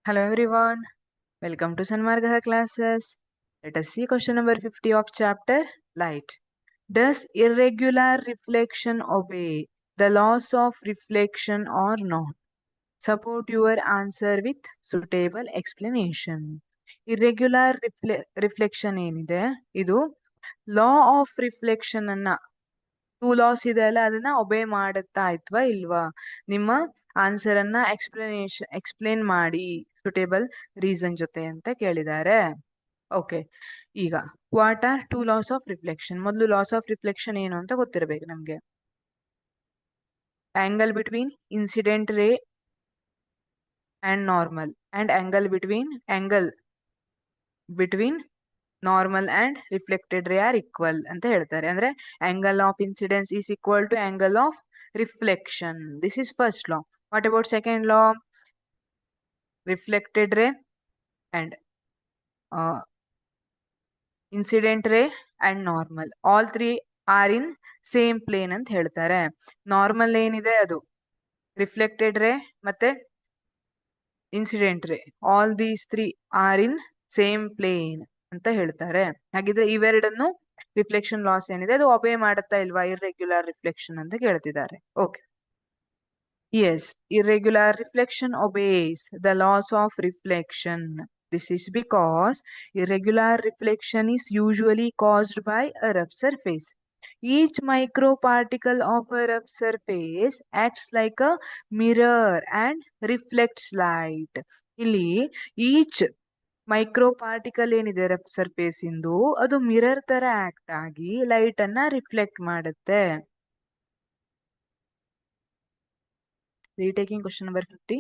Hello everyone, welcome to Sanmarga classes. Let us see question number 50 of chapter Light. Does irregular reflection obey the laws of reflection or not? Support your answer with suitable explanation. Irregular reflection ಏನಿದೆ ಇದು ಲಾ of reflection ಅನ್ನ two loss ಇದೆ ಅಲ್ಲ ಅದನ್ನ ಒಬೇ ಮಾಡುತ್ತಾ ಇತ್ವಾ ಇಲ್ವಾ? ನಿಮ್ಮ answer ಅನ್ನ ಎಕ್ಸ್ಪ್ಲೇನ್ ಮಾಡಿ ಸುಟೇಬಲ್ ರೀಸನ್ ಜೊತೆ ಅಂತ ಕೇಳಿದ್ದಾರೆ. ಓಕೆ, ಈಗ what are two laws of reflection? ಮೊದಲು ಲಾಸ್ ಆಫ್ ರಿಫ್ಲೆಕ್ಷನ್ ಏನು ಅಂತ ಗೊತ್ತಿರಬೇಕು ನಮ್ಗೆ. Angle between incident ray and normal and angle between normal and reflected ray are equal ಅಂತ ಹೇಳ್ತಾರೆ. ಅಂದ್ರೆ angle of incidence is equal to angle of reflection. This is first law. What about second law? Reflected ray and incident ray and normal. All three are in same plane ಅಂತ ಹೇಳ್ತಾರೆ. Normal ಏನಿದೆ ಅದು reflected ರೇ ಮತ್ತೆ incident ray, all these three are in same plane ಅಂತ ಹೇಳ್ತಾರೆ. ಹಾಗಿದ್ರೆ ಇವೆರಡನ್ನು ರಿಫ್ಲೆಕ್ಷನ್ ಲಾಸ್ ಏನಿದೆ ಅದು ಒಬೇ ಮಾಡುತ್ತಾ ಇಲ್ವಾ ಇರ್ರೆಗ್ಯುಲರ್ ರಿಫ್ಲೆಕ್ಷನ್ ಅಂತ ಕೇಳ್ತಿದ್ದಾರೆ. Okay, yes, irregular reflection obeys the laws of reflection. This is because irregular reflection is usually caused by a rough surface. Each microparticle of a rough surface acts like a mirror and reflects light. ಇಲ್ಲಿ each micro particle ಏನಿದೆ rough surface ಇಂದು ಅದು mirror ತರ act ಆಗಿ light ಅನ್ನ reflect ಮಾಡುತ್ತೆ. Retaking question number 50.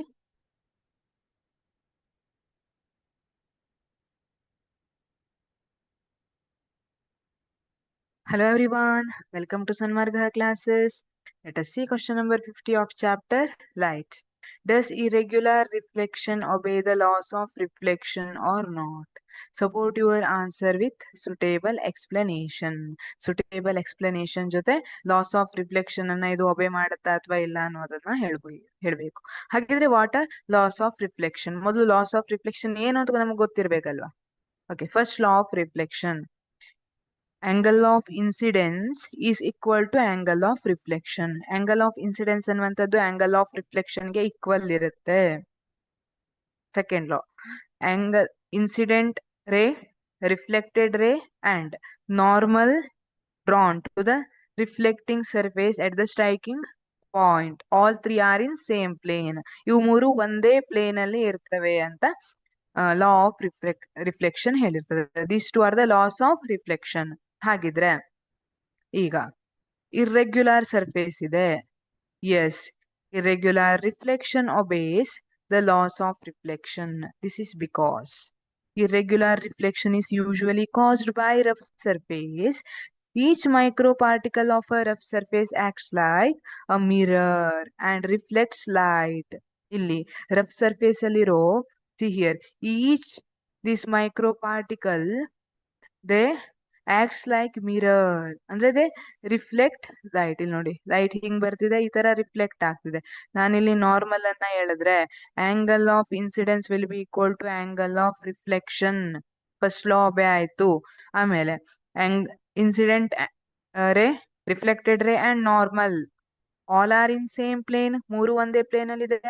Hello everyone, welcome to Sanmarga classes. Let us see question number 50 of chapter Light. Does irregular reflection obey the laws of reflection or not? Support your answer with suitable explanation. Suitable explanation ಜೊತೆ laws of reflection ಅನ್ನ ಇದು obey ಮಾಡುತ್ತಾ ಅಥವಾ ಇಲ್ಲ ಅನ್ನೋದನ್ನ ಹೇಳ್ಬೇಕು. ಹಾಗಿದ್ರೆ what are laws of reflection? ಮೊದಲು ಲಾಸ್ ಆಫ್ ರಿಫ್ಲೆಕ್ಷನ್ ಏನು ಅಂತ ನಮ್ಗೆ ಗೊತ್ತಿರ್ಬೇಕಲ್ವಾ? Okay, first law of reflection. Angle of incidence is equal to angle of reflection. Angle of incidence ಅನ್ನುವಂಥದ್ದು angle of reflection ಗೆ equal ಇರುತ್ತೆ. Second law, angle incident ray, reflected ray and normal drawn to the reflecting surface at the striking point. All three are in same plane. ಇವು ಮೂರು ಒಂದೇ plane ಅಲ್ಲಿ ಇರ್ತವೆ ಅಂತ law of reflection ಹೇಳಿರ್ತದೆ. These two are the laws of reflection. ಹಾಗಿದ್ರೆ ಈಗ irregular surface ಇದೆ. Yes, irregular reflection obeys the laws of reflection. This is because irregular reflection is usually caused by rough surface. Each microparticle of a rough surface acts like a mirror and reflects light. Illi rough surface alliro, see here, each this microparticle they acts like mirror ಅಂದ್ರೆ they reflect light. ಇಲ್ಲಿ ನೋಡಿ light ಹಿಂಗ್ ಬರ್ತಿದೆ, ಈ ತರ reflect ಆಗ್ತಿದೆ. ನಾನಿಲ್ಲಿ normal ಅನ್ನ ಹೇಳಿದ್ರೆ angle of incidence will be equal to angle of reflection. First law obey ಆಯ್ತು. ಆಮೇಲೆ incident ray, reflected ray and normal all are in same plane. ಮೂರು ಒಂದೇ ಪ್ಲೇನ್ ಅಲ್ಲಿ ಇದೆ,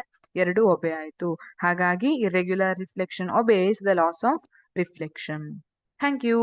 ಎರಡು ಒಬೆ ಆಯ್ತು. ಹಾಗಾಗಿ irregular reflection obeys the laws of reflection. Thank you.